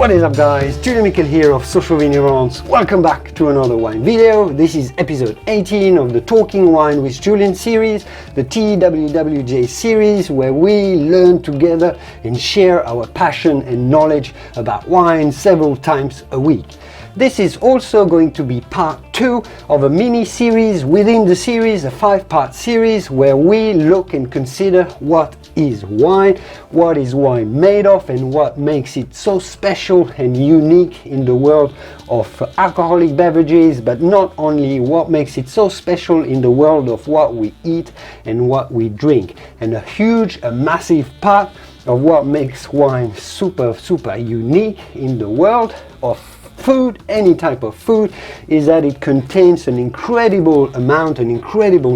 What is up guys, Julien here of Social Vignerons. Welcome back to another wine video. This is episode 18 of the Talking Wine with Julien series, the TWWJ series, where we learn together and share our passion and knowledge about wine several times a week. This is also going to be part 2 of a mini series within the series, a 5-part series where we look and consider what is wine made of, and what makes it so special and unique in the world of alcoholic beverages, but not only what makes it so special in the world of what we eat and what we drink. And a massive part of what makes wine super unique in the world of food, any type of food, is that it contains an incredible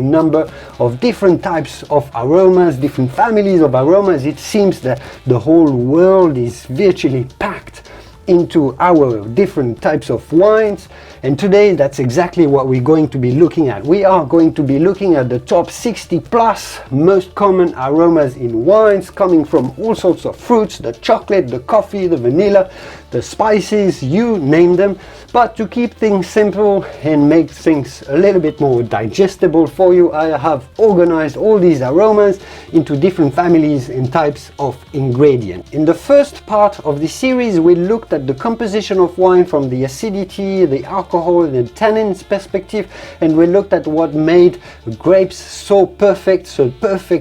number of different types of aromas, different families of aromas. It seems that the whole world is virtually packed into our different types of wines, and today that's exactly what we're going to be looking at. We are going to be looking at the top 60 plus most common aromas in wines, coming from all sorts of fruits, the chocolate, the coffee, the vanilla, the spices, you name them. But to keep things simple and make things a little bit more digestible for you, I have organized all these aromas into different families and types of ingredients. In the first part of the series, we looked at the composition of wine from the acidity, the alcohol, and the tannins perspective, and we looked at what made grapes so perfect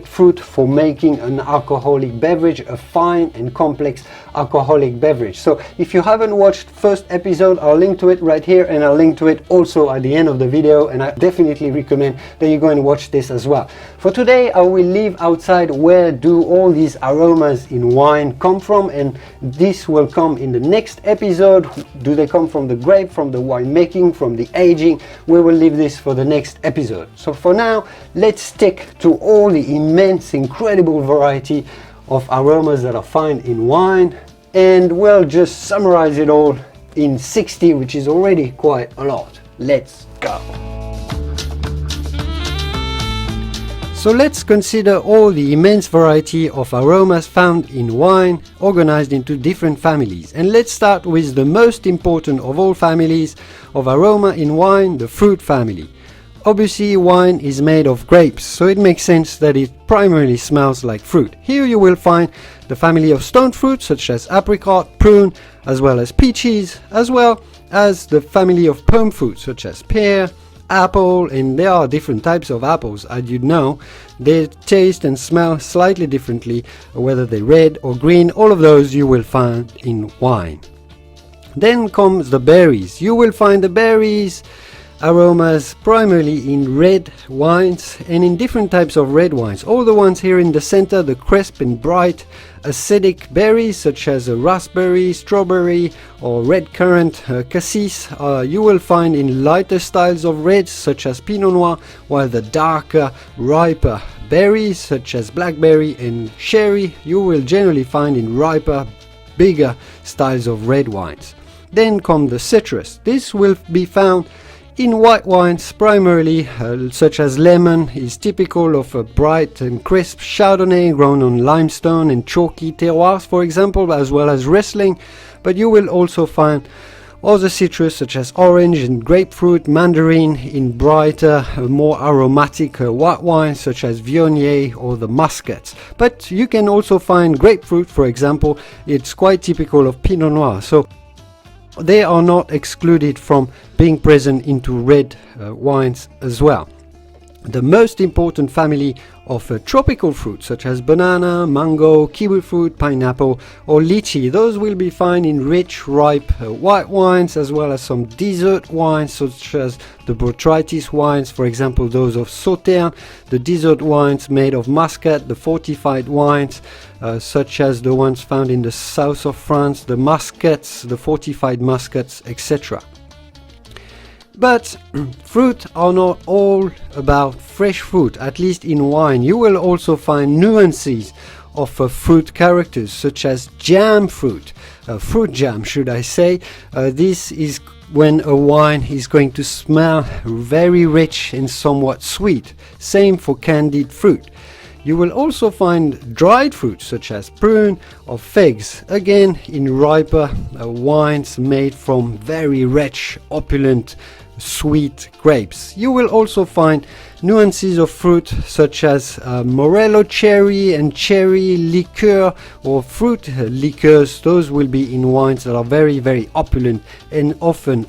fruit for making an alcoholic beverage, a fine and complex alcoholic beverage. So if you haven't watched first episode, I'll link to it right here, and I'll link to it also at the end of the video, and I definitely recommend that you go and watch this as well. For today, I will leave outside where do all these aromas in wine come from, and this will come in the next episode. Do they come from the grape, from the winemaking, from the aging? We will leave this for the next episode. So for now, let's stick to all the immense, incredible variety of aromas that are found in wine, and we'll just summarize it all in 60, which is already quite a lot. Let's go. So let's consider all the immense variety of aromas found in wine, organized into different families. And let's start with the most important of all families of aroma in wine, the fruit family. Obviously, wine is made of grapes, so it makes sense that it primarily smells like fruit. Here you will find the family of stone fruits such as apricot, prune, as well as peaches, as well as the family of plum fruits such as pear, apple, and there are different types of apples, as you know. They taste and smell slightly differently, whether they're red or green. All of those you will find in wine. Then comes the berries. You will find the berries aromas primarily in red wines and in different types of red wines. All the ones here in the center, the crisp and bright acidic berries such as a raspberry, strawberry, or red currant, cassis, you will find in lighter styles of reds such as Pinot Noir, while the darker, riper berries such as blackberry and sherry you will generally find in riper, bigger styles of red wines. Then come the citrus. This will be found in white wines primarily, such as lemon is typical of a bright and crisp Chardonnay grown on limestone and chalky terroirs, for example, as well as Riesling. But you will also find other citrus such as orange and grapefruit, mandarin in brighter, more aromatic white wines such as Viognier or the Muscats. But you can also find grapefruit, for example. It's quite typical of Pinot Noir. So they are not excluded from being present into red wines as well. The most important family of tropical fruits such as banana, mango, kiwi fruit, pineapple or lychee, those will be found in rich, ripe white wines, as well as some dessert wines such as the botrytis wines, for example those of Sauternes, the dessert wines made of muscat, the fortified wines such as the ones found in the south of France, the muscats, the fortified muscats, etc. But fruit are not all about fresh fruit, at least in wine. You will also find nuances of fruit characters such as jam fruit, fruit jam should I say. This is when a wine is going to smell very rich and somewhat sweet. Same for candied fruit. You will also find dried fruits such as prune or figs, again in riper wines made from very rich, opulent, sweet grapes. You will also find nuances of fruit such as morello cherry and cherry liqueur or fruit liqueurs. Those will be in wines that are very, very opulent and often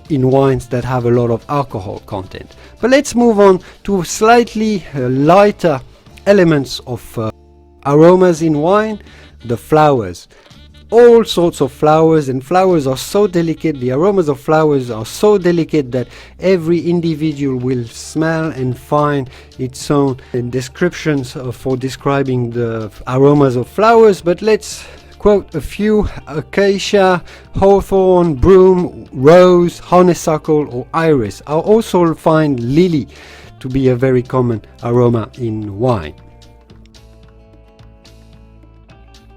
in wines that have a lot of alcohol content. But let's move on to slightly lighter elements of aromas in wine, the flowers. All sorts of flowers, and flowers are so delicate, the aromas of flowers are so delicate that every individual will smell and find its own descriptions for describing the aromas of flowers. But let's quote a few: acacia, hawthorn, broom, rose, honeysuckle or iris. I'll also find lily to be a very common aroma in wine.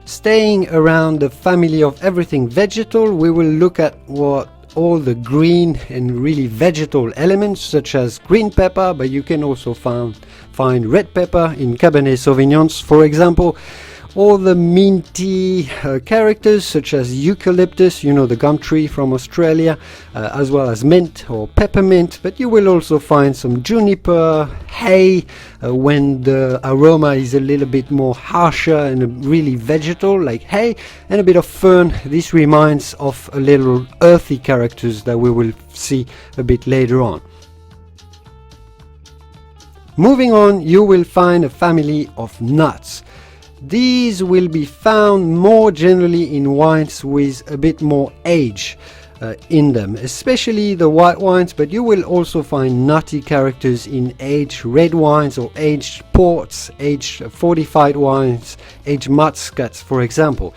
Staying around the family of everything vegetal, we will look at what all the green and really vegetal elements such as green pepper, but you can also find red pepper in Cabernet Sauvignons, for example. All the minty characters such as eucalyptus, you know, the gum tree from Australia, as well as mint or peppermint. But you will also find some juniper, hay, when the aroma is a little bit more harsher and really vegetal, like hay, and a bit of fern. This reminds of a little earthy characters that we will see a bit later on. Moving on, you will find a family of nuts. These will be found more generally in wines with a bit more age in them, especially the white wines, but you will also find nutty characters in aged red wines or aged ports, aged fortified wines, aged muscats, for example.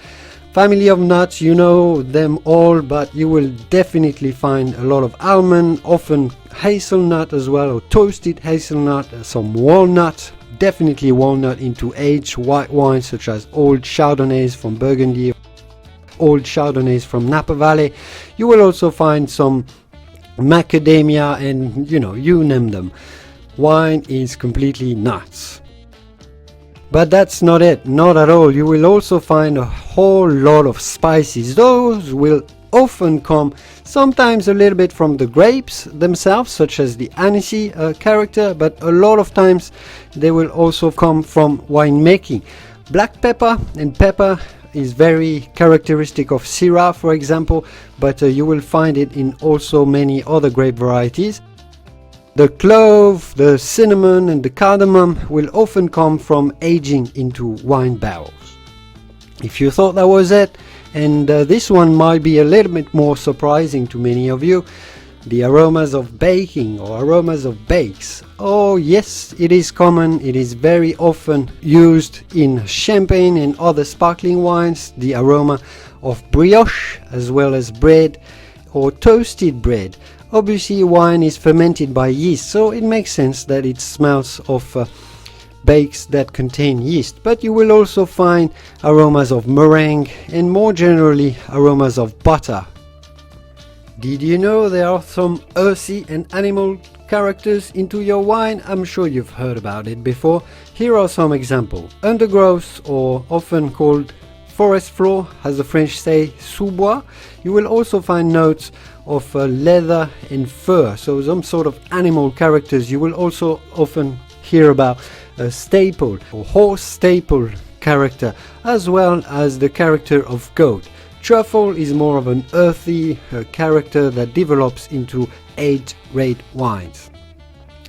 Family of nuts, you know them all, but you will definitely find a lot of almond, often hazelnut as well, or toasted hazelnut, some walnut. Definitely walnut into aged white wines such as old Chardonnays from Burgundy, old Chardonnays from Napa Valley. You will also find some macadamia and you name them. Wine is completely nuts. But that's not it, not at all. You will also find a whole lot of spices. Those will often come sometimes a little bit from the grapes themselves, such as the anisey character, but a lot of times they will also come from winemaking. Black pepper and pepper is very characteristic of Syrah, for example, but you will find it in also many other grape varieties. The clove, the cinnamon and the cardamom will often come from aging into wine barrels. If you thought that was it, and this one might be a little bit more surprising to many of you, the aromas of baking or aromas of bakes. Oh yes, it is common, it is very often used in champagne and other sparkling wines, the aroma of brioche as well as bread or toasted bread. Obviously wine is fermented by yeast, so it makes sense that it smells of bakes that contain yeast, but you will also find aromas of meringue and more generally aromas of butter. Did you know there are some earthy and animal characters into your wine? I'm sure you've heard about it before. Here are some examples. Undergrowth, or often called forest floor, as the French say, sous-bois. You will also find notes of leather and fur, so some sort of animal characters. You will also often hear about a staple or horse staple character, as well as the character of goat. Truffle is more of an earthy character that develops into aged red wines.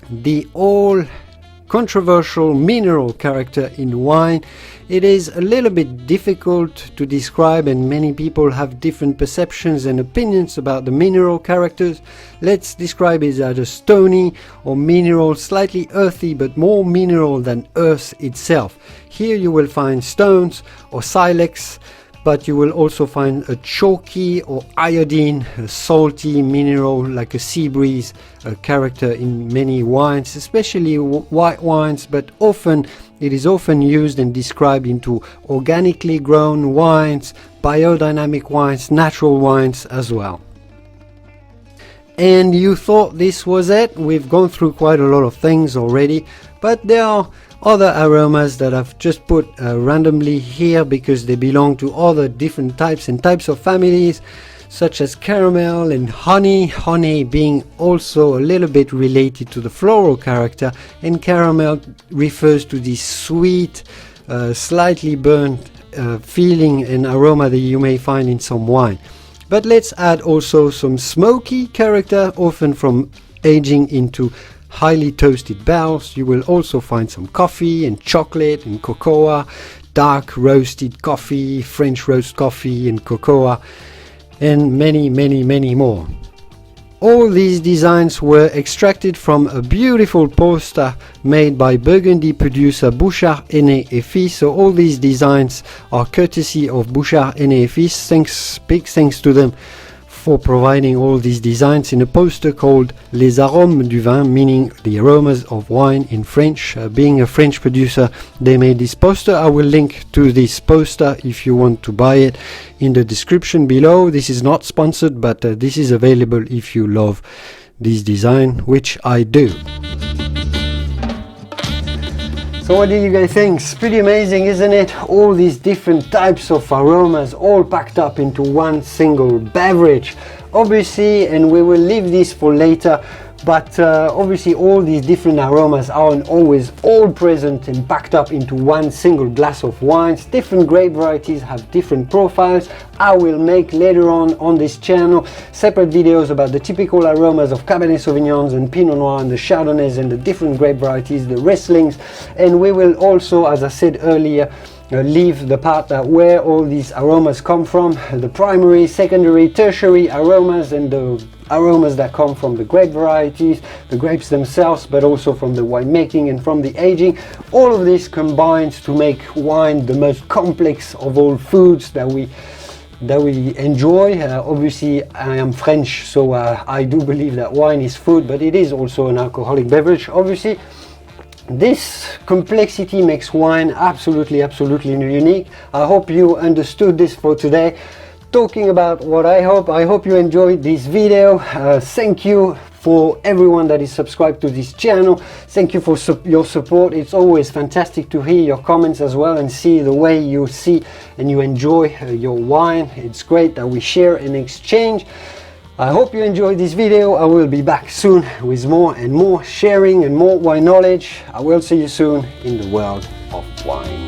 The all controversial mineral character in wine, it is a little bit difficult to describe, and many people have different perceptions and opinions about the mineral characters. Let's describe it as a stony or mineral, slightly earthy but more mineral than earth itself. Here you will find stones or silex, but you will also find a chalky or iodine, a salty mineral like a sea breeze character in many wines, especially white wines, but it is often used and described into organically grown wines, biodynamic wines, natural wines as well. And you thought this was it? We've gone through quite a lot of things already, but there are other aromas that I've just put randomly here because they belong to other different types of families, such as caramel and honey. Honey being also a little bit related to the floral character, and caramel refers to this sweet, slightly burnt feeling and aroma that you may find in some wine. But let's add also some smoky character, often from aging into highly toasted barrels. You will also find some coffee and chocolate and cocoa, dark roasted coffee, French roast coffee and cocoa, and many more. All these designs were extracted from a beautiful poster made by Burgundy producer Bouchard Henné et Fils. So all these designs are courtesy of Bouchard Henné et Fils. Big thanks to them for providing all these designs in a poster called Les Aromes du Vin, meaning the aromas of wine in French. Being a French producer, they made this poster. I will link to this poster if you want to buy it in the description below. This is not sponsored, but this is available if you love this design, which I do. So what do you guys think? It's pretty amazing, isn't it? All these different types of aromas all packed up into one single beverage. Obviously, and we will leave this for later, but obviously all these different aromas aren't always all present and packed up into one single glass of wines. Different grape varieties have different profiles. I will make later on this channel separate videos about the typical aromas of Cabernet Sauvignons and Pinot Noir and the Chardonnays and the different grape varieties, the Rieslings, and we will also, as I said earlier, leave the part where all these aromas come from, the primary, secondary, tertiary aromas, and the aromas that come from the grape varieties, the grapes themselves, but also from the winemaking and from the aging. All of this combines to make wine the most complex of all foods that we enjoy. Obviously, I am French, so I do believe that wine is food, but it is also an alcoholic beverage, obviously. This complexity makes wine absolutely unique. I hope you understood this for today. Talking about what I hope you enjoyed this video. Thank you for everyone that is subscribed to this channel. Thank you for your support. It's always fantastic to hear your comments as well and see the way you see and you enjoy your wine. It's great that we share and exchange. I hope you enjoyed this video. I will be back soon with more and more sharing and more wine knowledge. I will see you soon in the world of wine.